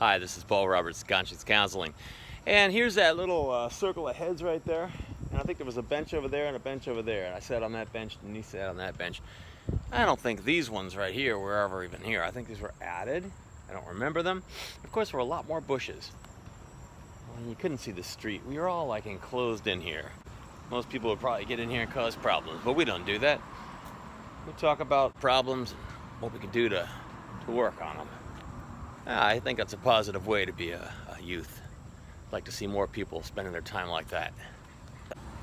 Hi, this is Paul Roberts, Conscious Counseling. And here's that little circle of heads right there. And I think there was a bench over there and a bench over there. And I sat on that bench, and he sat on that bench. I don't think these ones right here were ever even here. I think these were added. I don't remember them. Of course, there were a lot more bushes. Well, you couldn't see the street. We were all like enclosed in here. Most people would probably get in here and cause problems, but we don't do that. We talk about problems and what we can do to work on them. I think that's a positive way to be a youth. I'd like to see more people spending their time like that.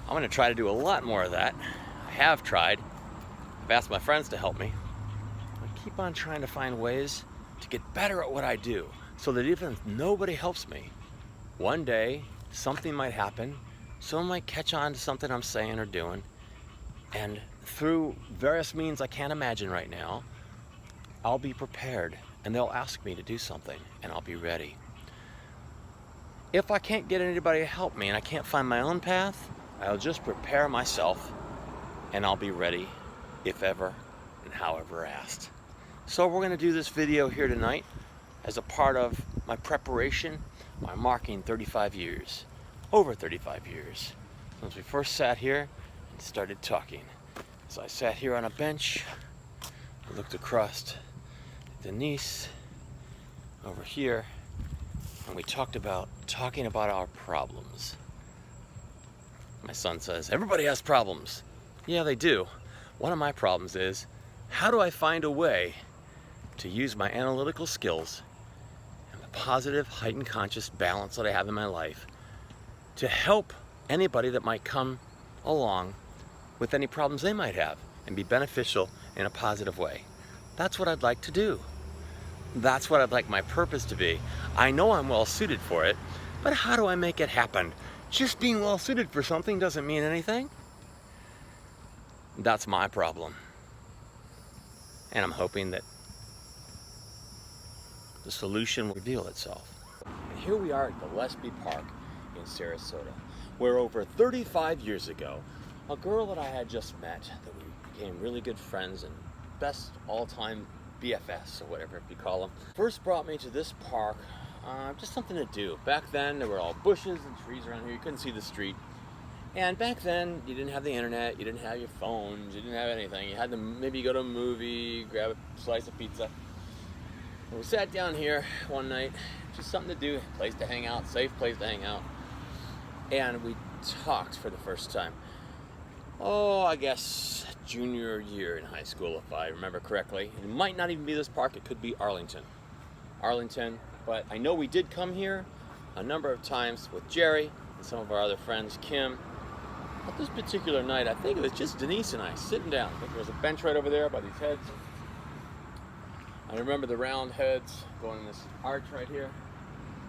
I'm going to try to do a lot more of that. I have tried. I've asked my friends to help me. I keep on trying to find ways to get better at what I do, so that even if nobody helps me, one day something might happen, someone might catch on to something I'm saying or doing, and through various means I can't imagine right now, I'll be prepared, and they'll ask me to do something, and I'll be ready. If I can't get anybody to help me and I can't find my own path, I'll just prepare myself, and I'll be ready if ever and however asked. So we're going to do this video here tonight as a part of my preparation, my marking 35 years, over 35 years, since we first sat here and started talking. So I sat here on a bench, I looked across Denise over here, and we talking about our problems. My son says, everybody has problems. Yeah, they do. One of my problems is, how do I find a way to use my analytical skills and the positive, heightened conscious balance that I have in my life to help anybody that might come along with any problems they might have and be beneficial in a positive way. That's what I'd like to do. That's what I'd like my purpose to be. I know I'm well suited for it, but how do I make it happen? Just being well suited for something doesn't mean anything. That's my problem. And I'm hoping that the solution will reveal itself. And here we are at Gillespie Park in Sarasota, where over 35 years ago, a girl that I had just met, that we became really good friends and best all-time BFFs, or whatever you call them, first brought me to this park, just something to do. Back then, there were all bushes and trees around here. You couldn't see the street. And back then, you didn't have the internet, you didn't have your phones, you didn't have anything. You had to maybe go to a movie, grab a slice of pizza. And we sat down here one night, just something to do, place to hang out, safe place to hang out. And we talked for the first time. Oh, I guess junior year in high school, if I remember correctly. It might not even be this park, it could be Arlington. But I know we did come here a number of times with Jerry and some of our other friends, Kim. But this particular night, I think it was just Denise and I sitting down. I think there was a bench right over there by these heads. I remember the round heads going in this arch right here.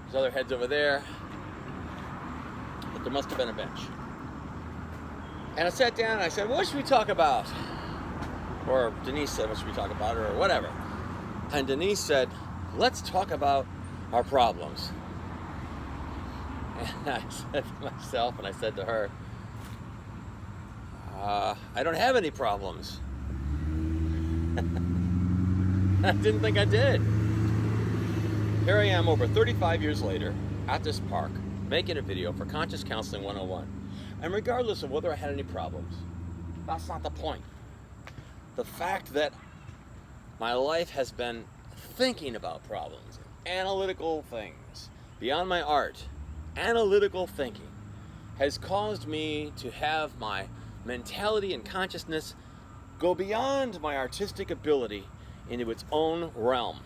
There's other heads over there. But there must have been a bench. And I sat down and I said, what should we talk about? Or Denise said, what should we talk about? Or whatever. And Denise said, let's talk about our problems. And I said to myself, and I said to her, I don't have any problems. I didn't think I did. Here I am over 35 years later at this park making a video for Conscious Counseling 101. And regardless of whether I had any problems, that's not the point. The fact that my life has been thinking about problems, analytical things, beyond my art, analytical thinking, has caused me to have my mentality and consciousness go beyond my artistic ability into its own realm,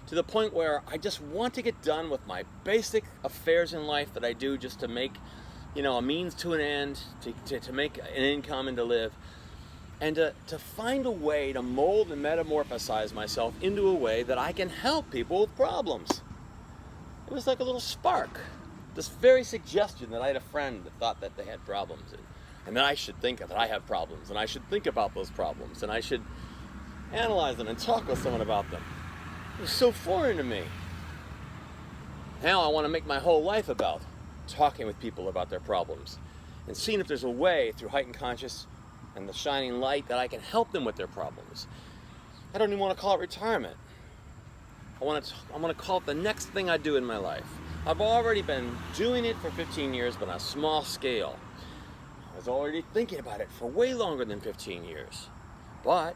to the point where I just want to get done with my basic affairs in life that I do just to make, a means to an end, to make an income and to live, and to find a way to mold and metamorphosize myself into a way that I can help people with problems. It was like a little spark, this very suggestion that I had a friend that thought that they had problems, and that I should think that I have problems, and I should think about those problems, and I should analyze them and talk with someone about them. It was so foreign to me. Now I want to make my whole life about talking with people about their problems and seeing if there's a way through heightened conscious and the shining light that I can help them with their problems. I don't even want to call it retirement. I'm gonna call it the next thing I do in my life. I've already been doing it for 15 years, but on a small scale. I was already thinking about it for way longer than 15 years. But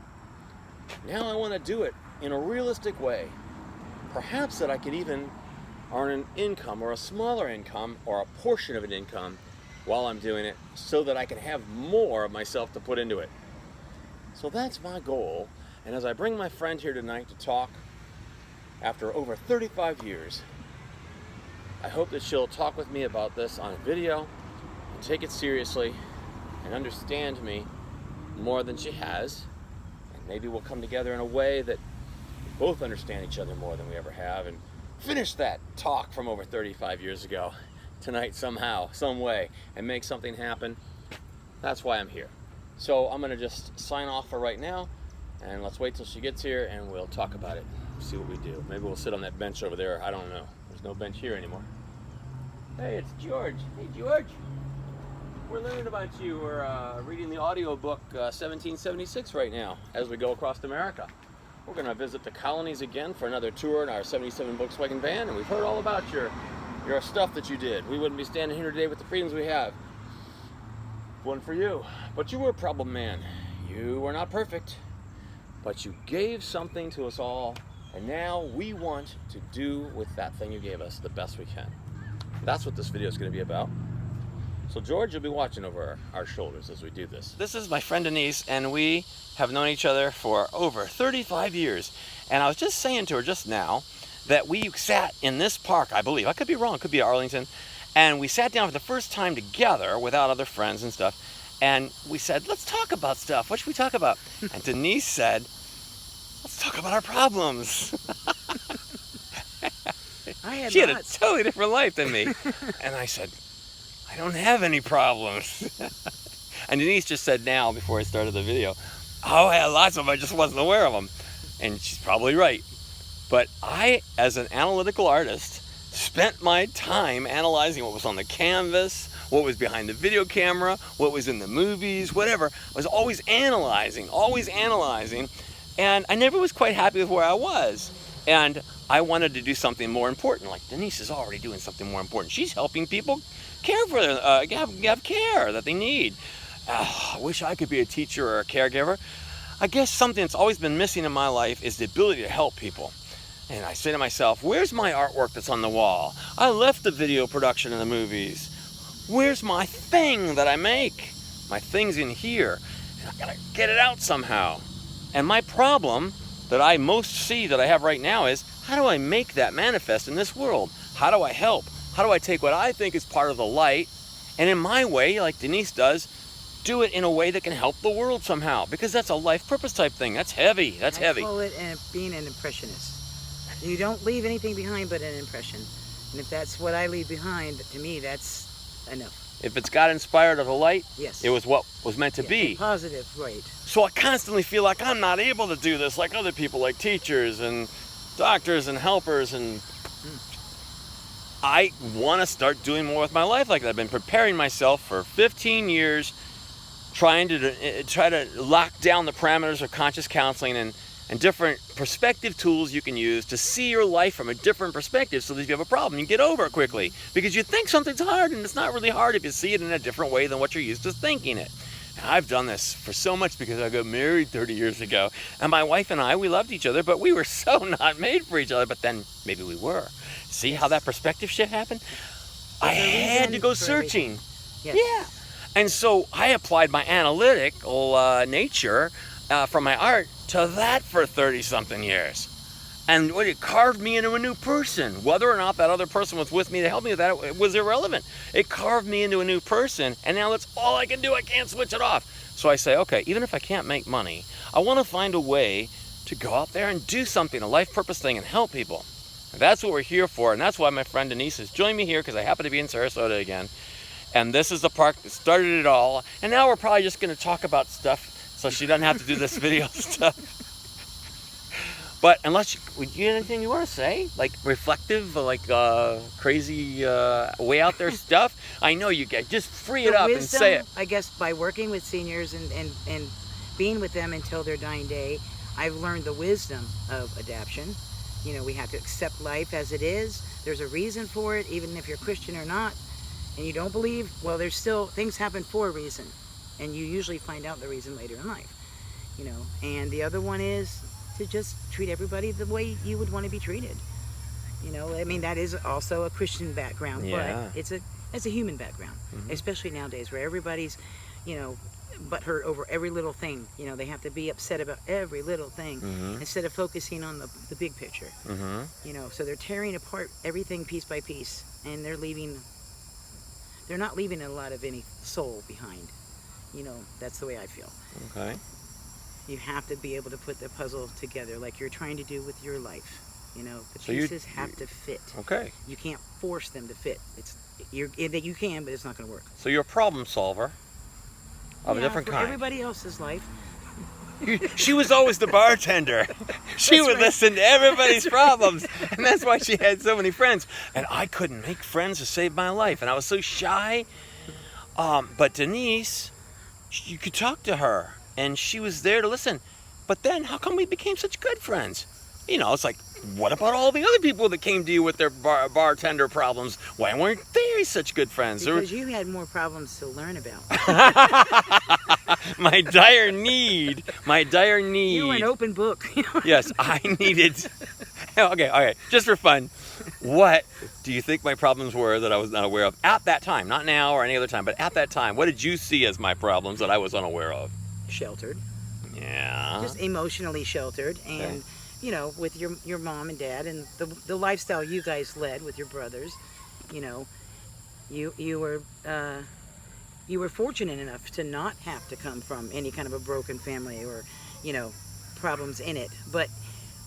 now I want to do it in a realistic way. Perhaps that I could even earn an income or a smaller income or a portion of an income while I'm doing it so that I can have more of myself to put into it. So that's my goal. And as I bring my friend here tonight to talk, after over 35 years, I hope that she'll talk with me about this on a video and take it seriously and understand me more than she has. And maybe we'll come together in a way that we both understand each other more than we ever have and finish that talk from over 35 years ago tonight somehow, some way, and make something happen. That's why I'm here. So I'm gonna just sign off for right now, and let's wait till she gets here and we'll talk about it, see what we do. Maybe we'll sit on that bench over there. I don't know. There's no bench here anymore. Hey, it's George. Hey, George. We're learning about you. We're reading the audio book 1776 right now as we go across America. We're going to visit the colonies again for another tour in our 77 Volkswagen van, and we've heard all about your stuff that you did. We wouldn't be standing here today with the freedoms we have. One for you. But you were a problem man. You were not perfect, but you gave something to us all, and now we want to do with that thing you gave us the best we can. That's what this video is going to be about. So George, you'll be watching over our shoulders as we do this. This is my friend Denise, and we have known each other for over 35 years. And I was just saying to her just now that we sat in this park, I believe. I could be wrong, it could be Arlington. And we sat down for the first time together without other friends and stuff. And we said, let's talk about stuff. What should we talk about? And Denise said, let's talk about our problems. She had a totally different life than me. And I said, I don't have any problems. And Denise just said now, before I started the video, oh, I had lots of them, I just wasn't aware of them. And she's probably right. But I, as an analytical artist, spent my time analyzing what was on the canvas, what was behind the video camera, what was in the movies, whatever. I was always analyzing. And I never was quite happy with where I was. And I wanted to do something more important. Like Denise is already doing something more important. She's helping people care for them, have care that they need. I wish I could be a teacher or a caregiver. I guess something that's always been missing in my life is the ability to help people. And I say to myself, where's my artwork that's on the wall? I left the video production and the movies. Where's my thing that I make? My thing's in here. And I gotta get it out somehow. And my problem that I most see that I have right now is, how do I make that manifest in this world? How do I help? How do I take what I think is part of the light, and in my way, like Denise does, do it in a way that can help the world somehow? Because that's a life purpose type thing. That's heavy. That's heavy. I call it being an impressionist. You don't leave anything behind but an impression. And if that's what I leave behind, to me, that's enough. If it's got inspired of the light, yes, it was what was meant to be. Positive, right. So I constantly feel like I'm not able to do this like other people, like teachers and doctors and helpers, and I want to start doing more with my life like that. I've been preparing myself for 15 years, trying to lock down the parameters of conscious counseling and different perspective tools you can use to see your life from a different perspective, so that if you have a problem, you get over it quickly. Because you think something's hard, and it's not really hard if you see it in a different way than what you're used to thinking it. And I've done this for so much because I got married 30 years ago, and my wife and I, we loved each other, but we were so not made for each other. But then maybe we were. See how that perspective shift happened? I had to go searching. Yes. Yeah. And so I applied my analytical nature from my art to that for 30-something years. And it carved me into a new person. Whether or not that other person was with me to help me with that, it was irrelevant. It carved me into a new person, and now that's all I can do. I can't switch it off. So I say, okay, even if I can't make money, I want to find a way to go out there and do something, a life purpose thing, and help people. And that's what we're here for, and that's why my friend Denise has joined me here, because I happen to be in Sarasota again. And this is the park that started it all. And now we're probably just going to talk about stuff so she doesn't have to do this video stuff. But unless you have anything you want to say, like reflective, like crazy, way out there stuff, I know you get. Just free it up and say it. I guess by working with seniors and being with them until their dying day, I've learned the wisdom of adaptation You know, we have to accept life as it is. There's a reason for it, even if you're Christian or not, and you don't believe, well, there's still, things happen for a reason, and you usually find out the reason later in life, you know. And the other one is to just treat everybody the way you would want to be treated. You know, I mean, that is also a Christian background, Yeah. but it's a human background, especially nowadays where everybody's, you know, butthurt over every little thing. You know, they have to be upset about every little thing instead of focusing on the big picture. You know, so they're tearing apart everything piece by piece, and they're not leaving a lot of any soul behind. You know, that's the way I feel. Okay. You have to be able to put the puzzle together like you're trying to do with your life. You know, the So pieces have to fit. Okay. You can't force them to fit. You can, but it's not going to work. So you're a problem solver of a different for kind. everybody else's life. She was always the bartender. She That's would right. listen to everybody's problems. And that's why she had so many friends. And I couldn't make friends to save my life. And I was so shy. But Denise, you could talk to her. And she was there to listen. But then, how come we became such good friends? You know, it's like, what about all the other people that came to you with their bartender problems? Why weren't they such good friends? Because you had more problems to learn about. My dire need. You were an open book. Yes, I needed. Okay, just for fun. What do you think my problems were that I was not aware of at that time? Not now or any other time, but at that time. What did you see as my problems that I was unaware of? Sheltered. Yeah. Just emotionally sheltered. And, Okay. you know, with your mom and dad and the lifestyle you guys led with your brothers, you know, you were fortunate enough to not have to come from any kind of a broken family or, you know, problems in it. But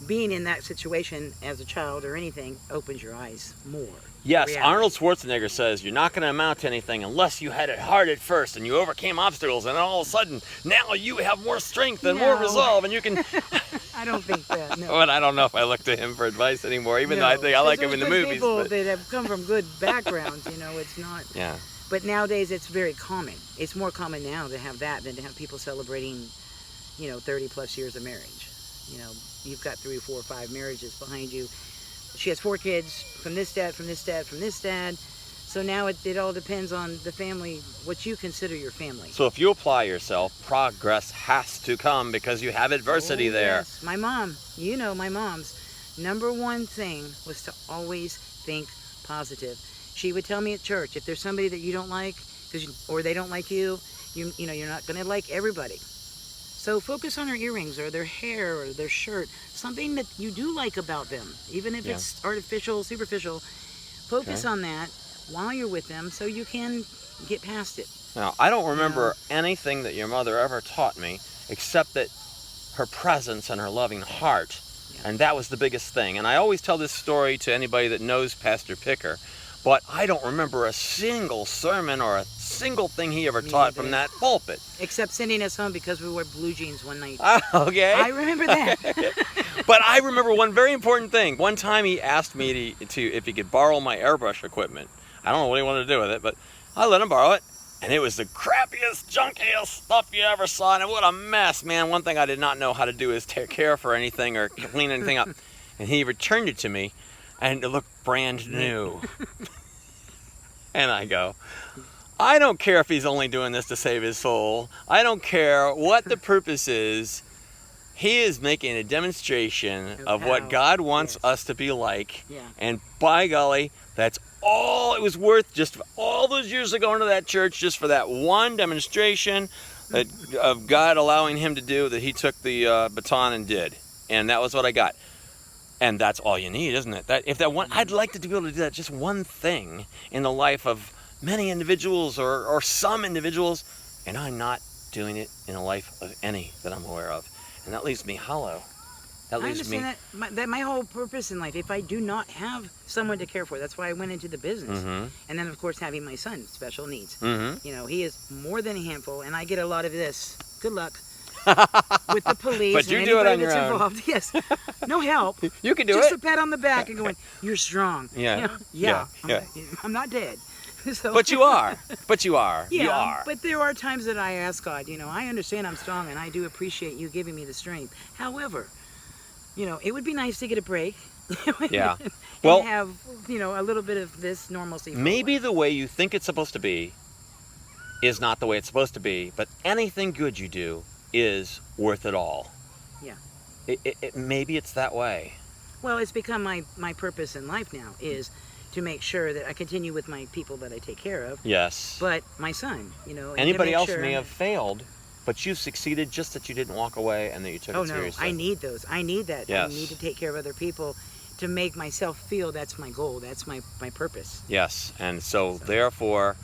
being in that situation as a child or anything opens your eyes more. Yes, Reality. Arnold Schwarzenegger says you're not going to amount to anything unless you had it hard at first and you overcame obstacles, and then all of a sudden now you have more strength and more No. resolve, and you can. I don't think that. No. But I don't know if I look to him for advice anymore, even though I think I like him in the There's movies. people But, that have come from good backgrounds, you know, it's not. yeah. But nowadays it's very common. It's more common now to have that than to have people celebrating, you know, 30 plus years of marriage. You know, you've got 3, 4, 5 marriages behind you. She has 4 kids from this dad, from this dad, from this dad. So now it all depends on the family, what you consider your family. So if you apply yourself, progress has to come because you have adversity Oh, there. yes. My mom, you know, my mom's number one thing was to always think positive. She would tell me at church, if there's somebody that you don't like, or they don't like you, you know, you're not going to like everybody. So focus on their earrings or their hair or their shirt, something that you do like about them, even if Yeah. it's artificial, superficial. Focus Okay. on that while you're with them so you can get past it. Now, I don't remember anything that your mother ever taught me except that her presence and her loving heart. Yeah. And that was the biggest thing. And I always tell this story to anybody that knows Pastor Picker, but I don't remember a single sermon or a single thing he ever Me taught neither. from that pulpit. Except sending us home because we wore blue jeans one night. Okay. I remember that. But I remember one very important thing. One time he asked me to if he could borrow my airbrush equipment. I don't know what he wanted to do with it, but I let him borrow it. And it was the crappiest, junkiest stuff you ever saw. And what a mess, man. One thing I did not know how to do is take care for anything or clean anything up. And he returned it to me, and it looked brand new. And I go, I don't care if he's only doing this to save his soul. I don't care what the purpose is. He is making a demonstration of what how- God wants yes. us to be like. Yeah. And by golly, that's all it was worth, just all those years of going to that church, just for that one demonstration that, of God allowing him to do, that he took the baton and did. And that was what I got. And that's all you need, isn't it? I'd like to be able to do that, just one thing in the life of many individuals or some individuals, and I'm not doing it in the life of any that I'm aware of. And that leaves me hollow. That I leaves me. understand that. My whole purpose in life, if I do not have someone to care for, that's why I went into the business. Mm-hmm. And then, of course, having my son, special needs. Mm-hmm. You know, he is more than a handful, and I get a lot of this. Good luck with the police But you and do it anybody on your that's own. involved. Yes, no help. You can do Just it. a pat on the back and going, "You're strong." Yeah. You know, Yeah. I'm not dead. So, But you are. But you are. yeah, You are. but there are times that I ask God, you know, I understand I'm strong and I do appreciate you giving me the strength. However, you know, it would be nice to get a break. Yeah. and Well, have, you know, a little bit of this normalcy. For a maybe while. the way you think it's supposed to be is not the way it's supposed to be, but anything good you do is worth it all. Yeah. Maybe it's that way. Well, it's become my purpose in life now is to make sure that I continue with my people that I take care of, Yes. but my son, you know. And to Anybody make else sure may have failed, but you succeeded, just that you didn't walk away and that you took Oh it no, seriously. I need those. I need that. Yes. I need to take care of other people to make myself feel that's my goal. That's my purpose. Yes, and so therefore,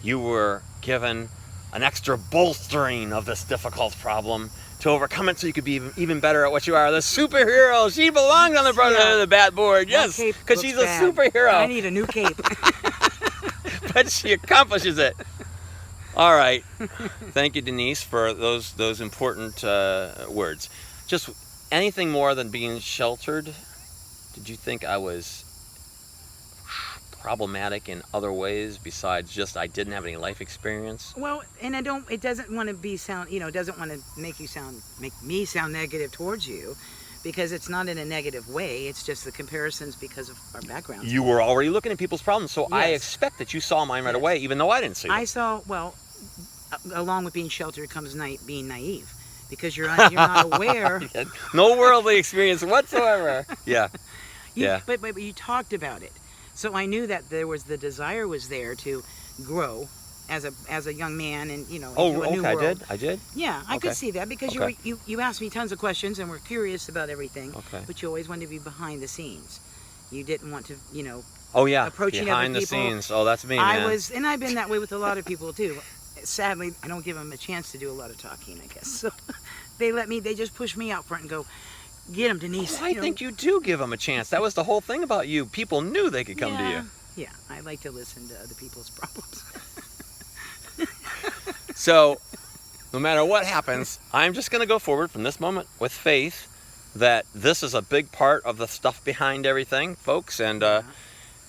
you were given an extra bolstering of this difficult problem to overcome it, so you could be even better at what you are. The superhero. She belongs on the front Yeah. of the bat board. My Yes, cape because looks she's a bad. superhero. I need a new cape. But she accomplishes it. All right. Thank you, Denise, for those important words. Just anything more than being sheltered? Did you think I was problematic in other ways besides just I didn't have any life experience? Well, and I don't. It doesn't want to be sound. You know, it doesn't want to make me sound negative towards you, because it's not in a negative way. It's just the comparisons because of our backgrounds. You were already looking at people's problems, so I Yes. expect that you saw mine right Yes. away, even though I didn't see them. I saw. Well, along with being sheltered comes being naive, because you're not aware. No worldly experience whatsoever. Yeah. Yeah. But you talked about it, so I knew that the desire was there to grow as a young man, and you know. Oh, into a new okay. world. I did. Yeah, I Okay. could see that, because Okay. you asked me tons of questions and were curious about everything. Okay. But you always wanted to be behind the scenes. You didn't want to, you know. Oh yeah. Approaching behind other the people. scenes. Oh, that's me, I man. was, and I've been that way with a lot of people too. Sadly, I don't give them a chance to do a lot of talking, I guess. So they just push me out front and go, get them, Denise. I think you do give them a chance. That was the whole thing about you. People knew they could come to you. Yeah, I like to listen to other people's problems. So, no matter what happens, I'm just going to go forward from this moment with faith that this is a big part of the stuff behind everything, folks, and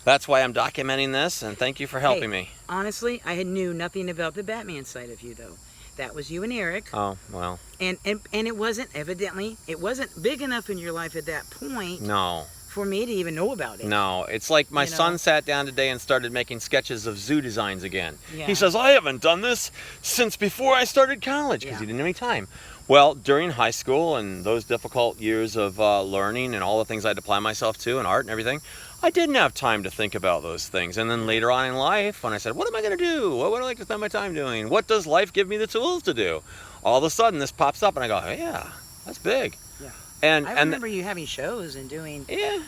that's why I'm documenting this, and thank you for helping me. Honestly, I knew nothing about the Batman side of you, though. That was you and Eric. Oh, well, And it wasn't, evidently, it wasn't big enough in your life at that point no. for me to even know about it. No, it's like my You know? son sat down today and started making sketches of zoo designs again. Yeah. He says, I haven't done this since before I started college, because Yeah. he didn't have any time. Well, during high school and those difficult years of learning and all the things I had to apply myself to and art and everything, I didn't have time to think about those things. And then later on in life, when I said, what am I going to do? What would I like to spend my time doing? What does life give me the tools to do? All of a sudden, this pops up and I go, yeah, that's big. Yeah. And I remember you having shows and doing yeah,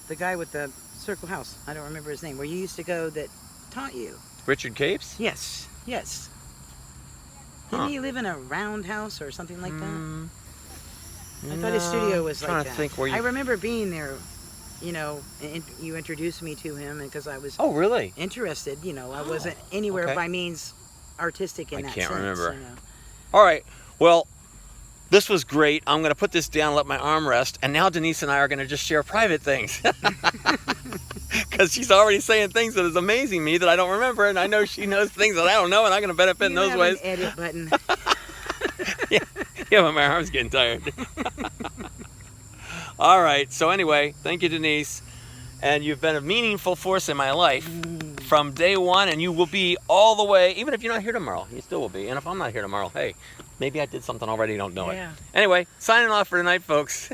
the guy with the circle house. I don't remember his name. Where you used to go that taught you. Richard Capes? Yes. Yes. Huh. Didn't he live in a roundhouse or something like that? Mm, I thought his studio was trying like to that. think where you... I remember being there, you know, and you introduced me to him, and because I was Oh, really? interested, you know, I wasn't anywhere okay. by means artistic in I that can't sense. remember. You know. All right. Well, this was great. I'm going to put this down, let my arm rest, and now Denise and I are going to just share private things. Because she's already saying things that is amazing me that I don't remember, and I know she knows things that I don't know, and I'm going to benefit in You those have ways. an edit button. Yeah, but my arm's getting tired. All right. So anyway, thank you, Denise. And you've been a meaningful force in my life from day one, and you will be all the way, even if you're not here tomorrow, you still will be. And if I'm not here tomorrow, hey, maybe I did something already, you don't know Yeah. it. Anyway, signing off for tonight, folks.